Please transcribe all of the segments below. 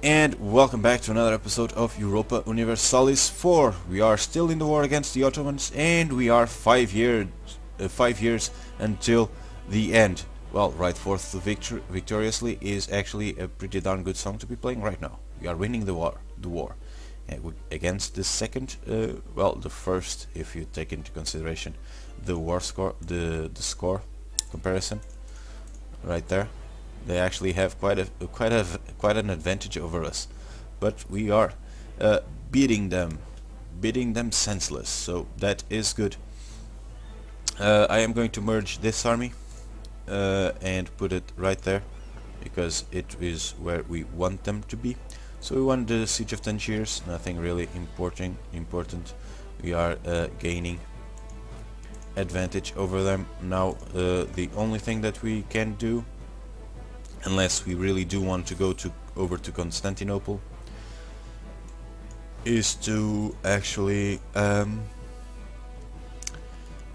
And welcome back to another episode of Europa Universalis IV. We are still in the war against the Ottomans, and we are 5 years until the end. Well, Ride Forth to Victoriously is actually a pretty darn good song to be playing right now. We are winning the war against the second, well, the first, if you take into consideration the war score, the score comparison, right there. They actually have quite an advantage over us, but we are beating them senseless. So that is good. I am going to merge this army and put it right there because it is where we want them to be. So we won the Siege of Tangiers. Nothing really important. We are gaining advantage over them now. The only thing that we can do, unless we really do want to go over to Constantinople, is to actually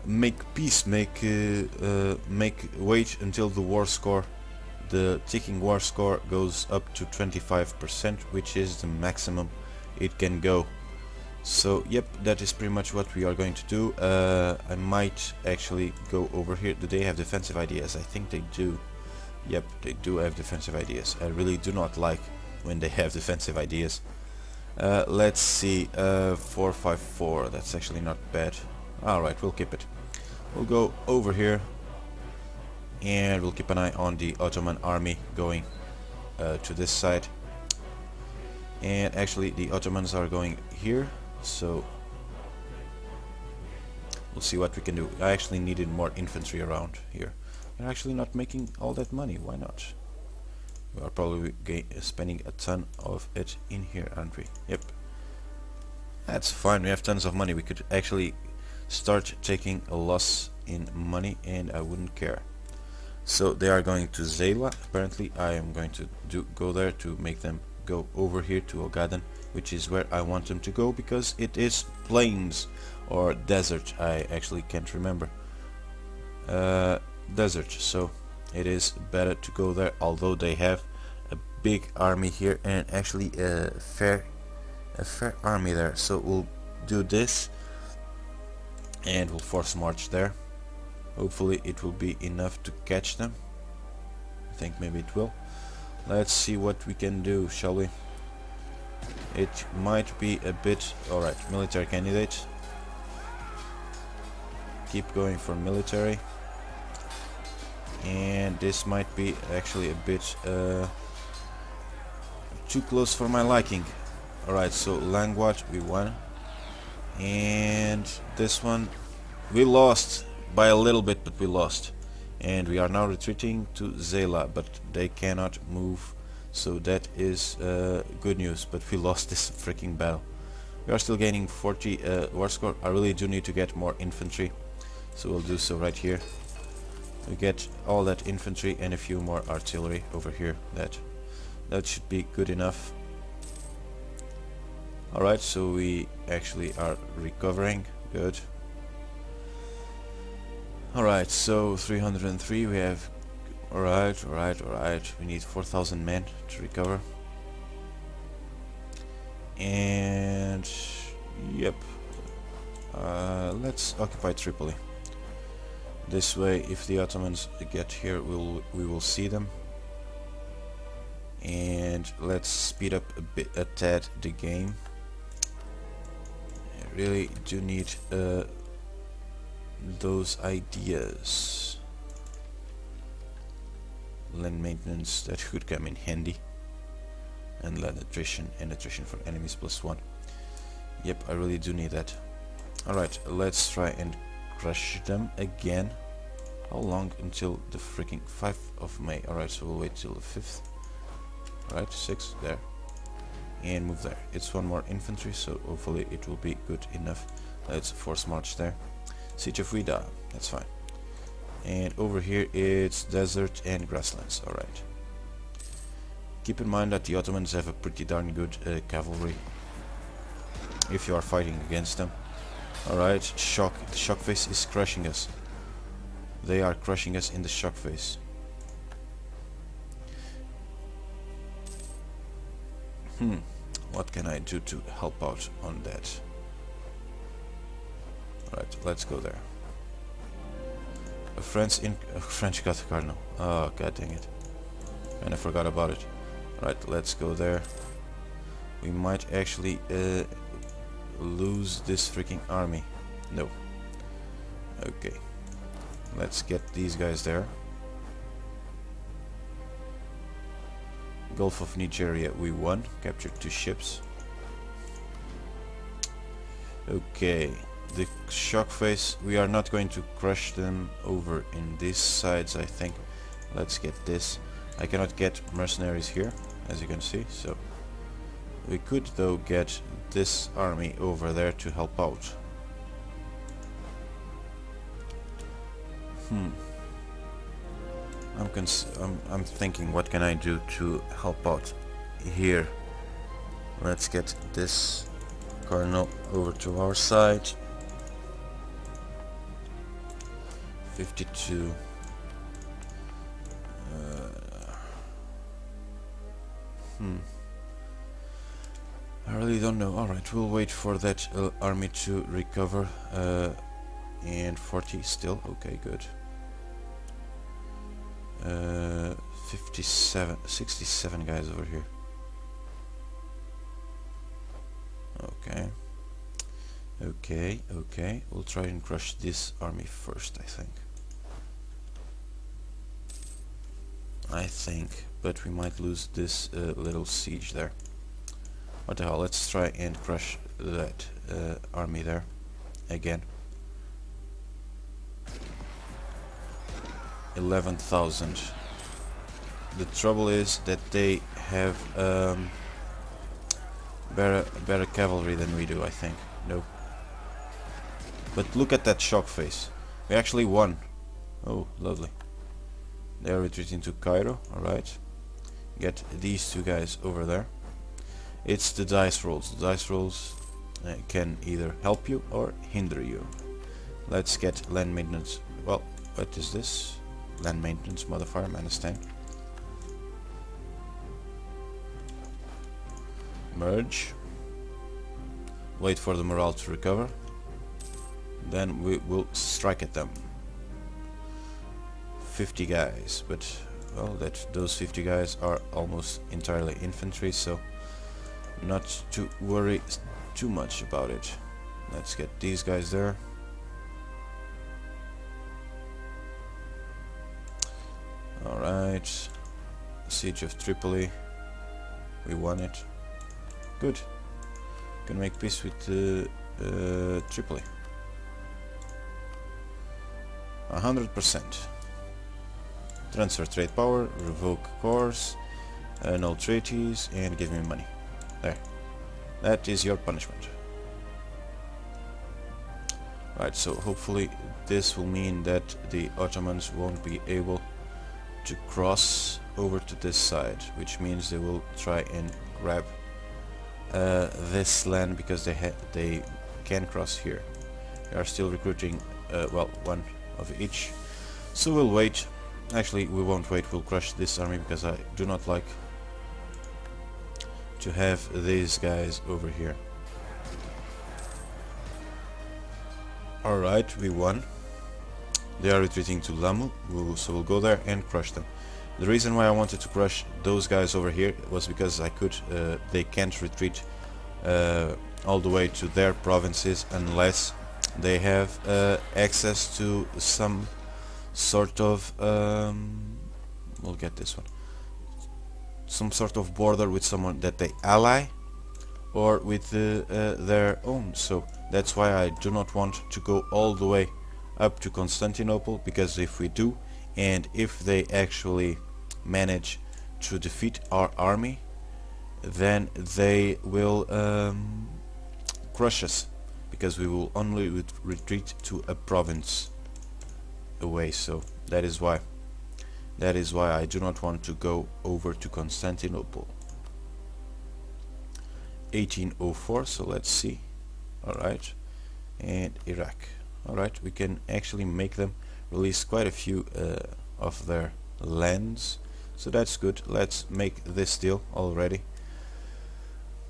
make peace, make wait until the war score, the ticking war score, goes up to 25%, which is the maximum it can go. So yep, that is pretty much what we are going to do. I might actually go over here. Do they have defensive ideas? I think they do. Yep, they do have defensive ideas. I really do not like when they have defensive ideas. Let's see, 454, that's actually not bad. Alright, we'll keep it. We'll go over here and we'll keep an eye on the Ottoman army going to this side. And actually the Ottomans are going here, so we'll see what we can do. I actually needed more infantry around here. We're actually not making all that money. Why not? We are probably spending a ton of it in here, aren't we? Yep. That's fine. We have tons of money. We could actually start taking a loss in money and I wouldn't care. So they are going to Zela. Apparently I am going to go there to make them go over here to Ogaden, which is where I want them to go because it is plains or desert. I actually can't remember. Desert, so it is better to go there, although they have a big army here and actually a fair army there. So we'll do this and we'll force march there. Hopefully it will be enough to catch them. I think maybe it will. Let's see what we can do, shall we? It might be a bit... Alright, military candidate. Keep going for military. And this might be actually a bit too close for my liking. Alright, so Langwat we won, and this one we lost by a little bit, but we lost, and we are now retreating to Zela, but they cannot move, so that is good news. But we lost this freaking battle. We are still gaining 40 war score. I really do need to get more infantry, so we'll do so right here. We get all that infantry and a few more artillery over here. That should be good enough. Alright, so we actually are recovering. Good. Alright, so 303 we have. Alright. We need 4,000 men to recover. And yep. Let's occupy Tripoli. This way, if the Ottomans get here, we will see them. And let's speed up a tad the game. I really do need those ideas. Land maintenance, that could come in handy. And land attrition, and attrition for enemies +1. Yep, I really do need that. Alright, let's try and crush them again. How long until the freaking 5th of May? Alright, so we'll wait till the 5th. Alright, 6 there. And move there. It's one more infantry, so hopefully it will be good enough. Let's force march there. Siege of Vida, that's fine. And over here it's desert and grasslands. Alright. Keep in mind that the Ottomans have a pretty darn good cavalry if you are fighting against them. Alright, shock. The shock phase is crushing us. They are crushing us in the shock phase. What can I do to help out on that? Alright, let's go there. A French got the cardinal. Oh, god dang it. And I forgot about it. Alright, let's go there. We might actually lose this freaking army. No. Okay. Let's get these guys there. Gulf of Nigeria, we won. Captured 2 ships. Okay. The shock phase, we are not going to crush them over in these sides, I think. Let's get this. I cannot get mercenaries here, as you can see, so we could though get this army over there to help out. I'm thinking, what can I do to help out here? Let's get this colonel over to our side. 52. I really don't know. Alright, we'll wait for that army to recover. And 40 still. Okay, good. 67 guys over here. Okay. We'll try and crush this army first, I think, but we might lose this little siege there. What the hell, let's try and crush that army there again. 11,000. The trouble is that they have better cavalry than we do, I think. No. But look at that shock phase. We actually won. Oh, lovely. They are retreating to Cairo. Alright. Get these 2 guys over there. It's the dice rolls. The dice rolls can either help you or hinder you. Let's get land maintenance. Well, what is this? Land maintenance modifier, understand. Merge. Wait for the morale to recover. Then we will strike at them. 50 guys, but well, those 50 guys are almost entirely infantry, so not to worry too much about it. Let's get these guys there. Alright, Siege of Tripoli, we won it. Good. Can make peace with Tripoli. 100%. Transfer trade power, revoke cores, annul treaties, and give me money. There. That is your punishment. Right, so hopefully this will mean that the Ottomans won't be able to cross over to this side, which means they will try and grab this land because they can cross here. They are still recruiting, well, 1 of each. So we'll wait. Actually, we won't wait. We'll crush this army because I do not like to have these guys over here. Alright, we won. They are retreating to Lamu, so we'll go there and crush them. The reason why I wanted to crush those guys over here was because I could, they can't retreat all the way to their provinces unless they have access to some sort of, we'll get this one, some sort of border with someone that they ally or with their own. So that's why I do not want to go all the way up to Constantinople, because if we do, and if they actually manage to defeat our army, then they will crush us, because we will only retreat to a province away. So that is why I do not want to go over to Constantinople. 1804, so let's see. Alright, and Iraq. Alright, we can actually make them release quite a few of their lands, so that's good. Let's make this deal already.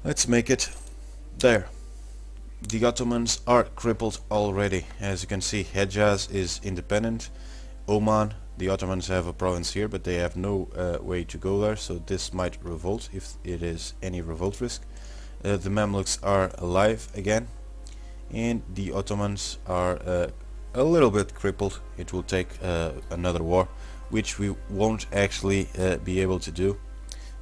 Let's make it there. The Ottomans are crippled already. As you can see, Hejaz is independent. Oman, the Ottomans have a province here, but they have no way to go there, so this might revolt if it is any revolt risk. The Mamluks are alive again, and the Ottomans are a little bit crippled. It will take another war, which we won't actually be able to do,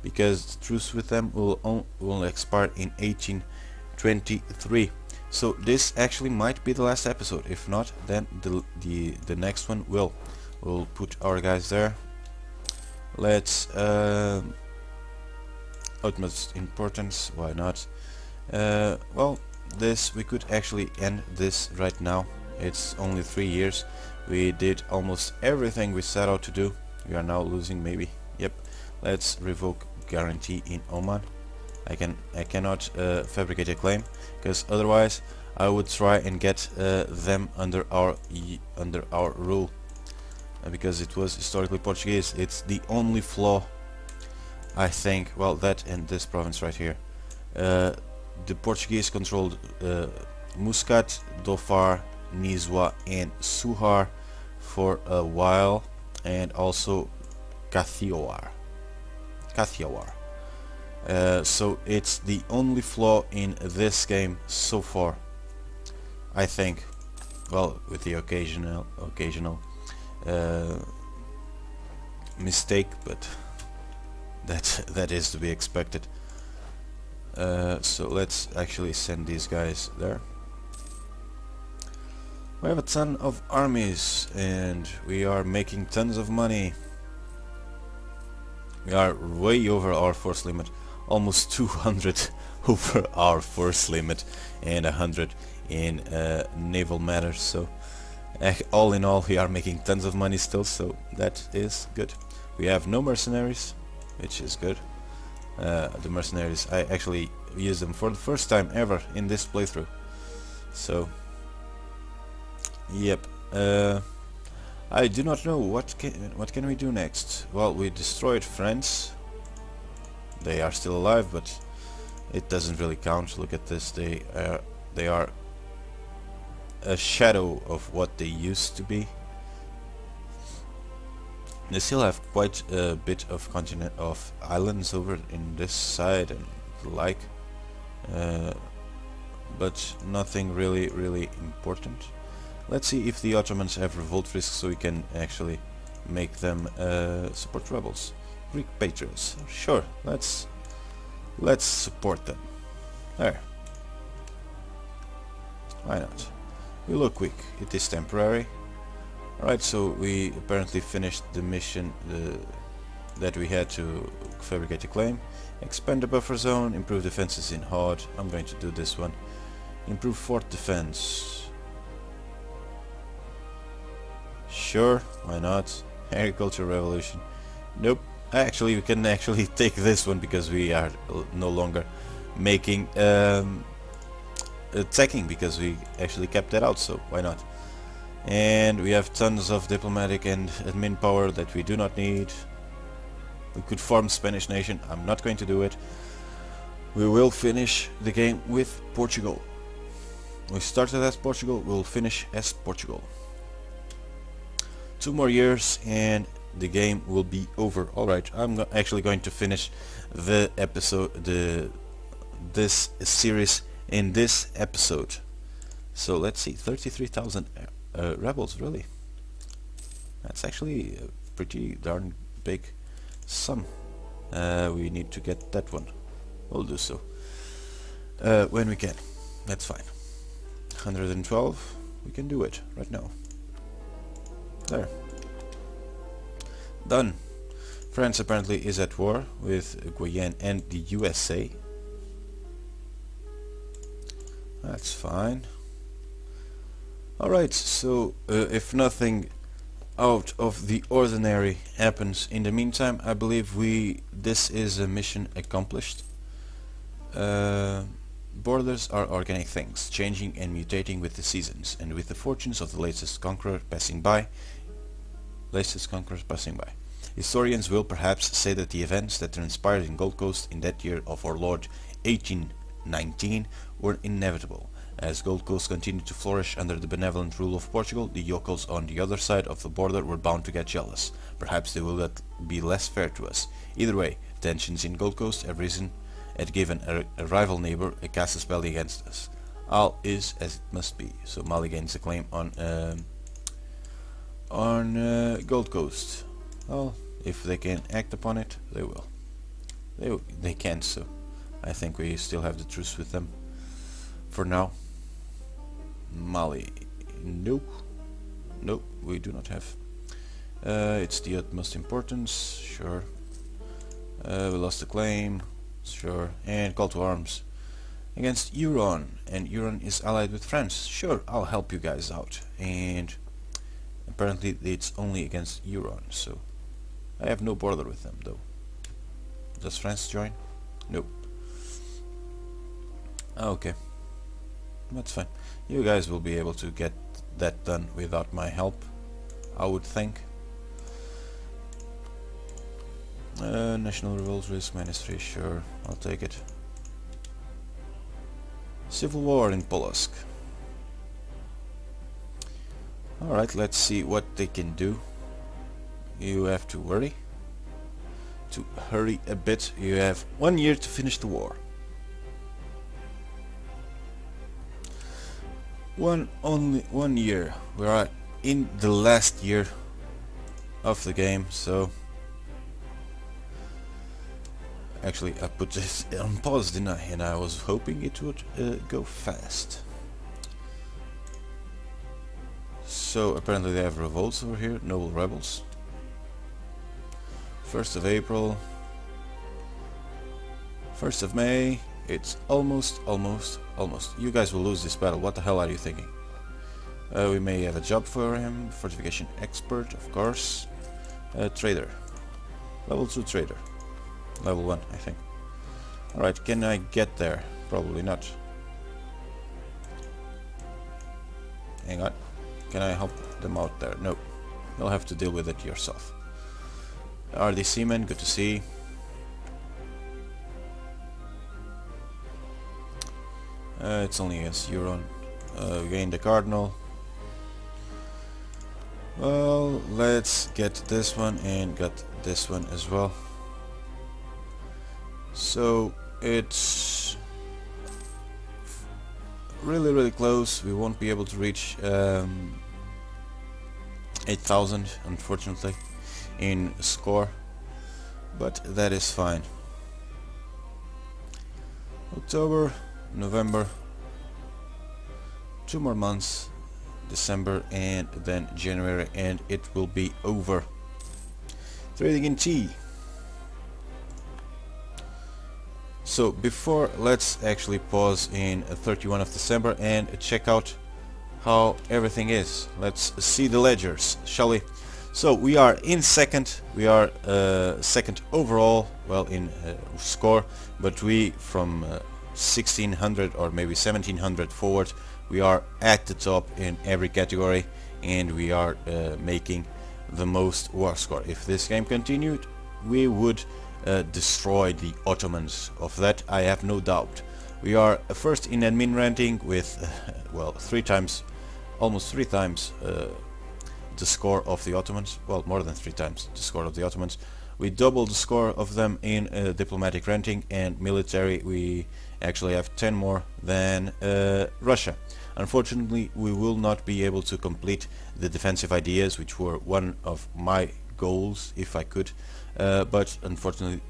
because the truce with them will expire in 1823. So this actually might be the last episode. If not, then the next one will. We'll put our guys there. Let's utmost importance. Why not? Well, this we could actually end this right now. It's only 3 years. We did almost everything we set out to do. We are now losing, maybe. Yep. Let's revoke guarantee in Oman. I cannot fabricate a claim, because otherwise I would try and get them under our rule, because it was historically Portuguese. It's the only flaw, I think. Well, that and this province right here. The Portuguese controlled Muscat, Dhofar, Nizwa and Suhar for a while, and also Kathiawar. So it's the only flaw in this game so far, I think. Well, with the occasional mistake, but that is to be expected. So let's actually send these guys there. We have a ton of armies and we are making tons of money. We are way over our force limit, almost 200 over our force limit, and 100 in naval matters. So all in all, we are making tons of money still, so that is good. We have no mercenaries, which is good. The mercenaries, I actually used them for the first time ever in this playthrough. So yep. I do not know what can we do next. Well, we destroyed France. They are still alive, but it doesn't really count. Look at this. They are a shadow of what they used to be. They still have quite a bit of islands over in this side and the like, but nothing really important. Let's see if the Ottomans have revolt risk, so we can actually make them support rebels. Greek patriots, sure. Let's support them. There. Why not? We look weak. It is temporary. Alright, so we apparently finished the mission that we had to fabricate a claim. Expand the buffer zone, improve defenses in Horde. I'm going to do this one. Improve fort defense. Sure, why not? Agriculture revolution. Nope. Actually, we can actually take this one because we are no longer making attacking, because we actually kept that out, so why not? And we have tons of diplomatic and admin power that we do not need. We could form Spanish nation. I'm not going to do it. We will finish the game with Portugal. We started as Portugal, we'll finish as Portugal. 2 more years and the game will be over. Alright, I'm actually going to finish the episode, this series in this episode. So let's see, 33,000 rebels, really? That's actually a pretty darn big sum. We need to get that one. We'll do so when we can. That's fine. 112, we can do it right now. There. Done. France apparently is at war with Guyane and the USA. That's fine. Alright, so if nothing out of the ordinary happens in the meantime, I believe this is a mission accomplished. Borders are organic things, changing and mutating with the seasons, and with the fortunes of the latest conquerors passing by. Historians will perhaps say that the events that transpired in Gold Coast in that year of our Lord 1819 were inevitable. As Gold Coast continued to flourish under the benevolent rule of Portugal, the yokels on the other side of the border were bound to get jealous. Perhaps they will be less fair to us. Either way, tensions in Gold Coast have risen and given a rival neighbour a casus belli against us. All is as it must be. So Mali gains a claim on Gold Coast. Well, if they can act upon it, they will. They can't, so I think we still have the truce with them for now. Mali, nope, we do not have. It's the utmost importance, sure. We lost the claim, sure, and call to arms against Iran, and Iran is allied with France. Sure, I'll help you guys out, and apparently it's only against Iran, so I have no border with them though. Does France join? Nope. Okay, that's fine. You guys will be able to get that done without my help, I would think. National Revolt Risk -3, sure, I'll take it. Civil War in Polotsk. Alright, let's see what they can do. You have to hurry a bit. You have 1 year to finish the war. Only 1 year. We are in the last year of the game, so actually I put this on pause, didn't I? And I was hoping it would go fast. So apparently they have revolts over here, noble rebels. 1st of April, 1st of May. It's almost. You guys will lose this battle. What the hell are you thinking? We may have a job for him. Fortification expert, of course. Trader. Level 2 trader. Level 1, I think. Alright, can I get there? Probably not. Hang on. Can I help them out there? No. You'll have to deal with it yourself. RD Seaman, good to see. It's only against Euron. Gain the Cardinal. Well, let's get this one and get this one as well. So it's really close. We won't be able to reach 8,000 unfortunately in score, but that is fine. October, November, 2 more months, December and then January, and it will be over. Trading in tea. So before, let's actually pause in 31 of December and check out how everything is. Let's see the ledgers, shall we? So we are in second. We are second overall, well, in score, but we from 1600 or maybe 1700 forward, we are at the top in every category, and we are making the most war score. If this game continued, we would destroy the Ottomans. Of that I have no doubt. We are first in admin ranking with well, almost three times the score of the Ottomans. Well, more than 3 times the score of the Ottomans. We doubled the score of them in diplomatic ranking, and military we actually have 10 more than Russia. Unfortunately, we will not be able to complete the defensive ideas, which were one of my goals if I could, but unfortunately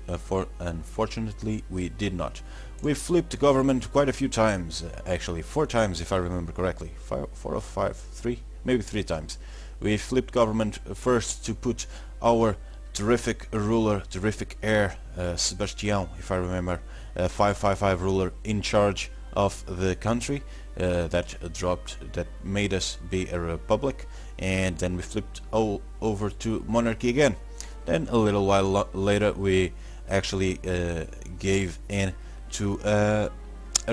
we did not. We flipped the government quite a few times, actually 4 times if I remember correctly. 4 or 5, 3, maybe 3 times. We flipped government first to put our terrific ruler, terrific heir, Sebastian, if I remember, 555 ruler in charge of the country. That made us be a republic, and then we flipped all over to monarchy again. Then a little while later we actually gave in to a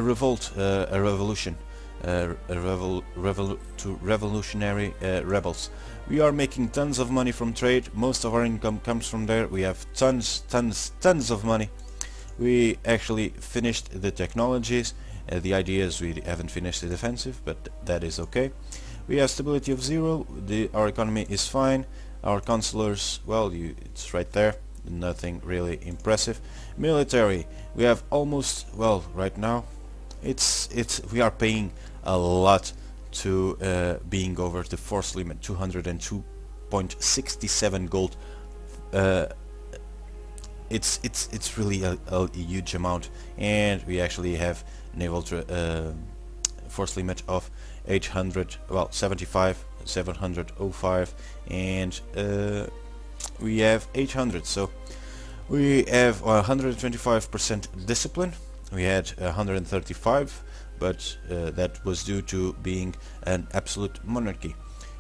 revolt, a revolution. revolutionary rebels. We are making tons of money from trade. Most of our income comes from there. We have tons of money. We actually finished the technologies. The idea is we haven't finished the defensive, but that is okay. We have stability of 0. Our economy is fine. Our consulars, well, it's right there. Nothing really impressive. Military, we have almost, well, right now we are paying a lot to being over the force limit. 202.67 gold. It's really a huge amount, and we actually have naval force limit of 800, well, 75, 705, and we have 800. So we have 125% discipline. We had 135, but that was due to being an absolute monarchy.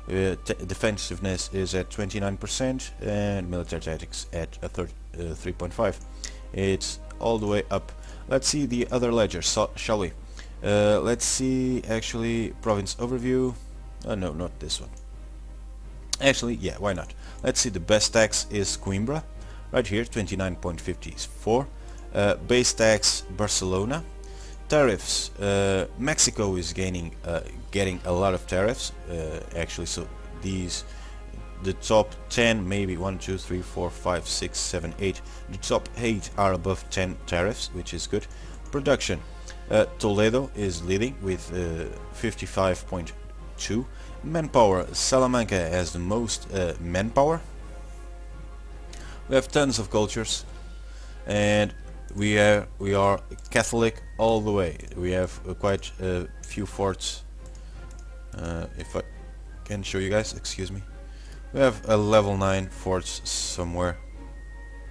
Defensiveness is at 29% and military tactics at 3.5. It's all the way up. Let's see the other ledgers, shall we? Let's see, actually, province overview. No, not this one. Actually, yeah, why not? Let's see, the best tax is Coimbra, right here, 29.54. Base tax, Barcelona. Tariffs, Mexico is getting a lot of tariffs, actually, so the top 10, maybe 1, 2, 3, 4, 5, 6, 7, 8, the top 8 are above 10 tariffs, which is good. Production, Toledo is leading with 55.2. Manpower, Salamanca has the most manpower. We have tons of cultures, and we are Catholic all the way. We have quite a few forts. If I can show you guys, excuse me. We have a level 9 forts somewhere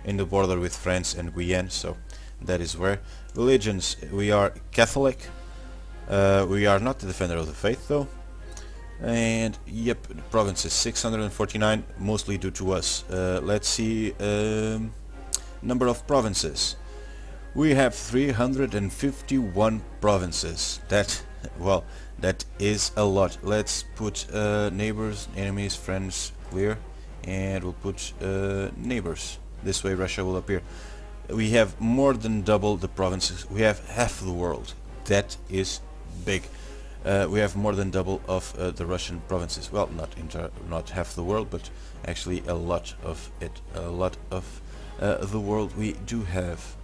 in the border with France and Guyenne, so that is where. Religions, we are Catholic. We are not the defender of the faith though. And yep, the provinces 649, mostly due to us. Let's see, number of provinces. We have 351 provinces. That, well, that is a lot. Let's put neighbors, enemies, friends, clear, and we'll put neighbors. This way Russia will appear. We have more than double the provinces. We have half the world. That is big. We have more than double of the Russian provinces. Well, not half the world, but actually a lot of it. A lot of the world we do have.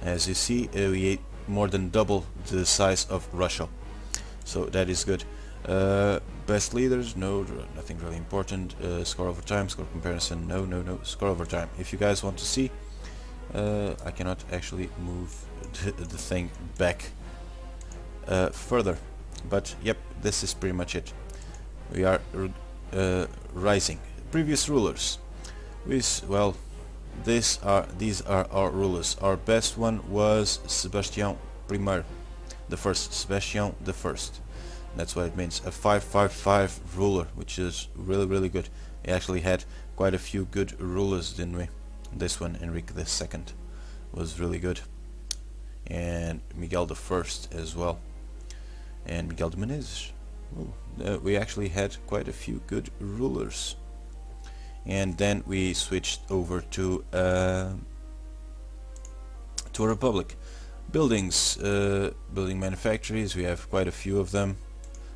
As you see, we more than double the size of Russia. So that is good. Best leaders, no, nothing really important. Score over time, score comparison, no. Score over time. If you guys want to see, I cannot actually move the thing back further. But yep, this is pretty much it. We are rising. Previous rulers. Well, these are our rulers. Our best one was Sebastian I, the first. Sebastian the First. That's what it means. A 555 ruler, which is really good. We actually had quite a few good rulers, didn't we? This one, Enrique II, was really good, and Miguel the First as well, and Miguel de Menezes. We actually had quite a few good rulers. And then we switched over to a republic. Buildings, building manufactories, we have quite a few of them.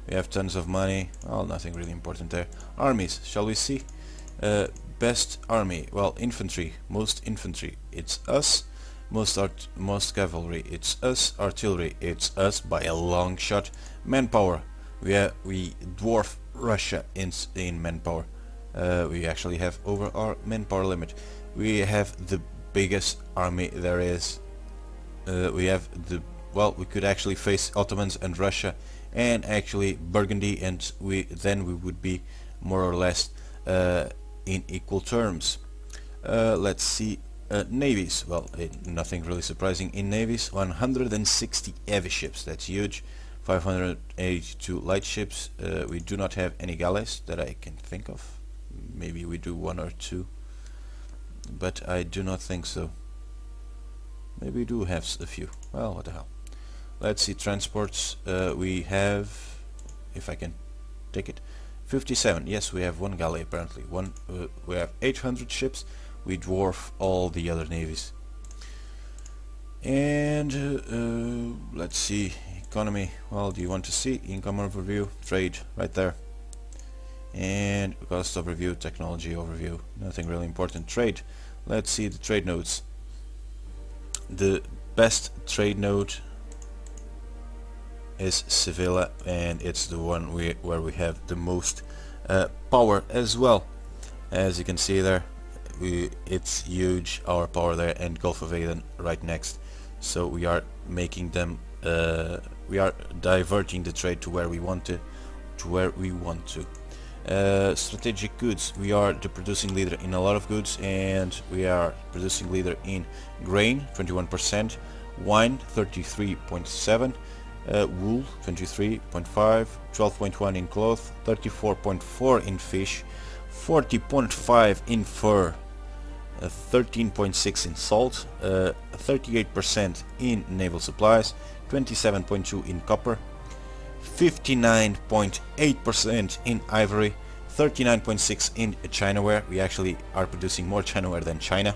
We have tons of money. Well, nothing really important there. Armies, shall we see? Best army, well, infantry, most infantry, it's us. Most cavalry, it's us. Artillery, it's us by a long shot. Manpower, we dwarf Russia in manpower. We actually have over our manpower limit. We have the biggest army there is. We have we could actually face Ottomans and Russia and actually Burgundy, and then we would be more or less in equal terms. Let's see, navies. Well, nothing really surprising in navies. 160 heavy ships, that's huge. 582 light ships. We do not have any galleys that I can think of. Maybe we do one or two, but I do not think so. Maybe we do have a few. Well, what the hell. Let's see, transports. We have if I can take it. 57. Yes, we have one galley apparently. We have 800 ships. We dwarf all the other navies. And let's see, economy. Well, do you want to see income overview? Trade right there. And cost overview, technology overview. Nothing really important. Trade. Let's see the trade nodes. The best trade node is Sevilla, and it's the one where we have the most power as well. As you can see there, it's huge, our power there, and Gulf of Aden right next. So we are making them, we are diverting the trade to where we want to, strategic goods. We are the producing leader in a lot of goods, and we are producing leader in grain 21%, wine 33.7%, wool 23.5%, 12.1% in cloth, 34.4% in fish, 40.5% in fur, 13.6% in salt, 38% in naval supplies, 27.2% in copper, 59.8% in ivory, 39.6% in Chinaware. We actually are producing more Chinaware than China.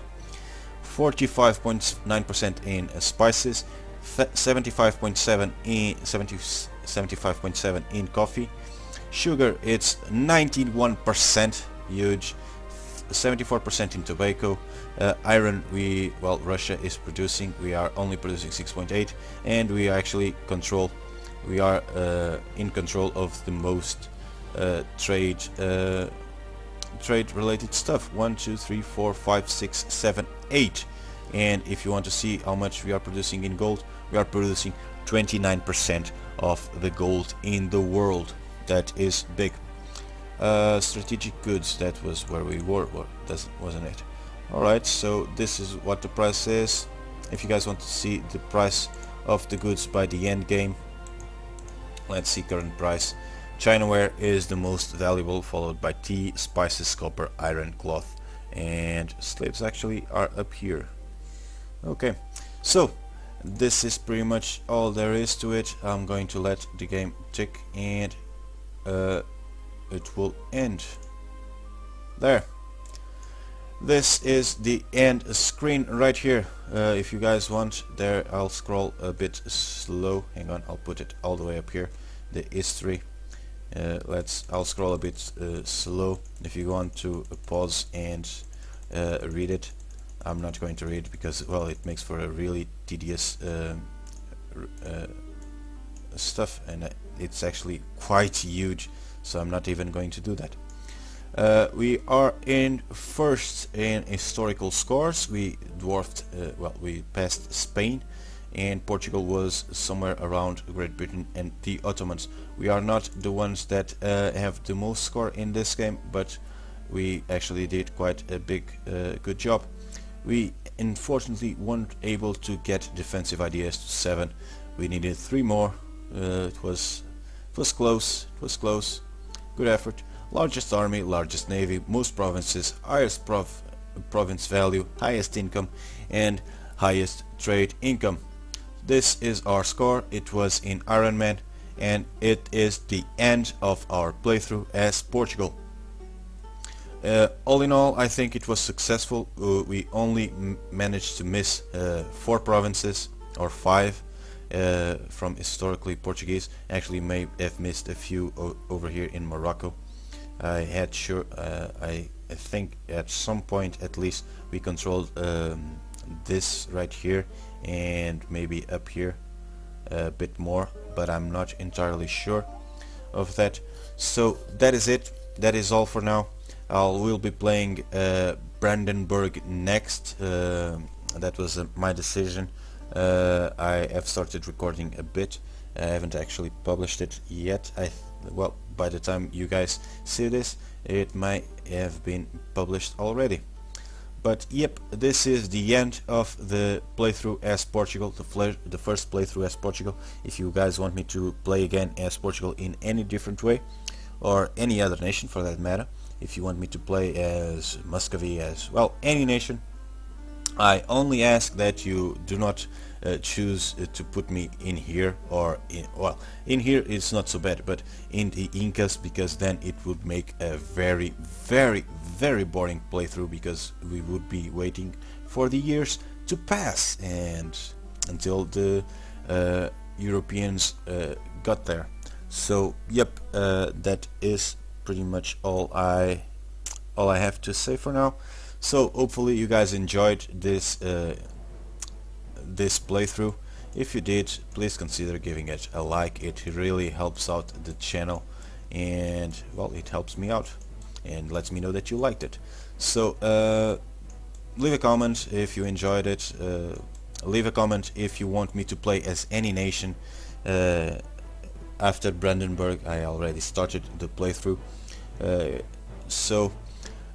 45.9% in spices, 75.7% in coffee. Sugar, it's 91%, huge. 74% in tobacco. Iron, Russia is producing. We are only producing 6.8%, and we actually control. We are in control of the most trade related stuff. 1, 2, 3, 4, 5, 6, 7, 8. And if you want to see how much we are producing in gold, we are producing 29% of the gold in the world. That is big. Strategic goods, that was where we were, wasn't it? Alright, so this is what the price is. If you guys want to see the price of the goods by the end game, let's see current price. Chinaware is the most valuable, followed by tea, spices, copper, iron, cloth, and slaves actually are up here. Okay, so this is pretty much all there is to it. I'm going to let the game tick, and it will end there. This is the end screen right here. If you guys want, there I'll scroll a bit slow. Hang on, I'll put it all the way up here. The history. I'll scroll a bit slow. If you want to pause and read it, I'm not going to read because, well, it makes for a really tedious stuff, and it's actually quite huge, so I'm not even going to do that. We are in first in historical scores. We dwarfed, we passed Spain, and Portugal was somewhere around Great Britain and the Ottomans. We are not the ones that have the most score in this game, but we actually did quite a good job. We unfortunately weren't able to get defensive ideas to 7. We needed 3 more. It was close. It was close. Good effort. Largest army, largest navy, most provinces, highest province value, highest income, and highest trade income. This is our score. It was in Ironman, and it is the end of our playthrough as Portugal. All in all, I think it was successful. We only managed to miss 4 provinces, or 5 from historically Portuguese. Actually may have missed a few over here in Morocco. I think at some point at least we controlled this right here, and maybe up here a bit more, but I'm not entirely sure of that. So that is it. That is all for now. We'll be playing Brandenburg next. That was my decision. I have started recording a bit. I haven't actually published it yet. Well, by the time you guys see this, it might have been published already. But yep, this is the end of the playthrough as Portugal, the first playthrough as Portugal. If you guys want me to play again as Portugal in any different way, or any other nation for that matter, if you want me to play as Muscovy, as, well, any nation, I only ask that you do not choose to put me in here, or in, well, in here it's not so bad, but in the Incas, because then it would make a very, very, very boring playthrough, because we would be waiting for the years to pass and until the Europeans got there. So yep, that is pretty much all I have to say for now. So hopefully you guys enjoyed this this playthrough. If you did, please consider giving it a like. It really helps out the channel, and well, it helps me out and lets me know that you liked it. So leave a comment if you enjoyed it. Leave a comment if you want me to play as any nation. After Brandenburg, I already started the playthrough. So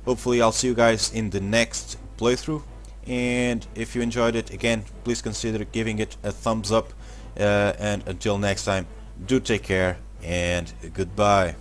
hopefully I'll see you guys in the next playthrough, and if you enjoyed it, again, please consider giving it a thumbs up, and until next time, do take care and goodbye.